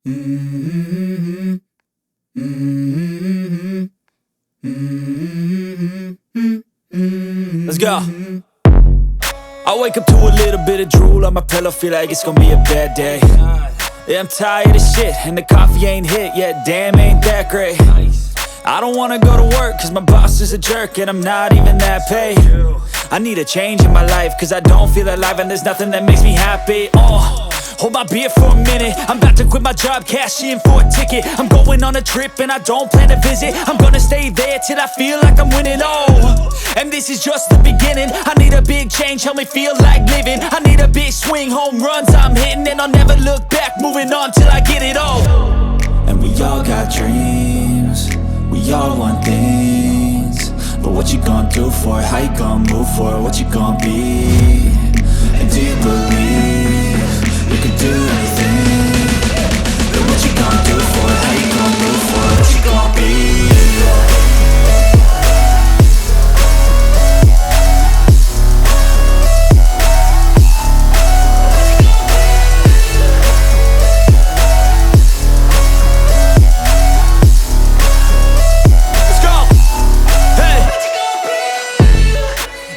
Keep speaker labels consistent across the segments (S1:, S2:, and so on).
S1: Mm-hmm. Mm-hmm. Mm-hmm. Let's go. I wake up to a little bit of drool on my pillow, feel like it's gonna be a bad day. Yeah, I'm tired of shit, and the coffee ain't hit yet, damn, ain't that great. I don't wanna go to work, cause my boss is a jerk, and I'm not even that paid. I need a change in my life, cause I don't feel alive, and there's nothing that makes me happy. Hold my beer for a minute, I'm about to quit my job, cash in for a ticket. I'm going on a trip and I don't plan to visit. I'm gonna stay there till I feel like I'm winning, and this is just the beginning. I need a big change, help me feel like living. I need a big swing, home runs I'm hitting, and I'll never look back, moving on till I get it all. And we all got dreams, we all want things, but what you gonna do for it? How you gonna move for it? What you gonna be? And do you believe you can do anything? But what you gonna do for it? How you gonna move for it? What you gonna be?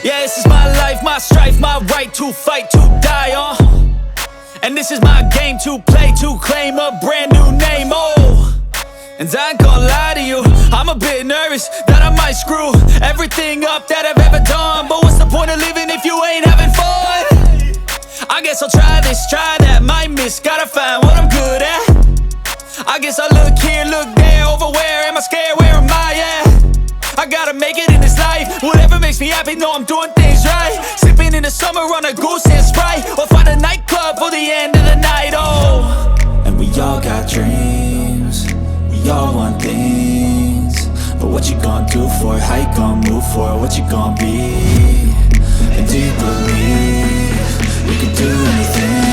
S1: Yeah, this is my life, my strife, my right to fight, to die on. And this is my game to play, to claim a brand new name, And I ain't gonna lie to you, I'm a bit nervous that I might screw everything up that I've ever done. But what's the point of living if you ain't having fun? I guess I'll try this, try that, might miss, gotta find what I'm good at. I guess I look here, look there, over where am I scared, where am I at? I gotta make it in this life, whatever makes me happy, know I'm doing things right. Sipping in the summer on a goose and Sprite, or find a nightclub for the end of the night, And we all got dreams, we all want things, but what you gonna do for it? How you gonna move for it? What you gonna be? And do you believe you can do anything?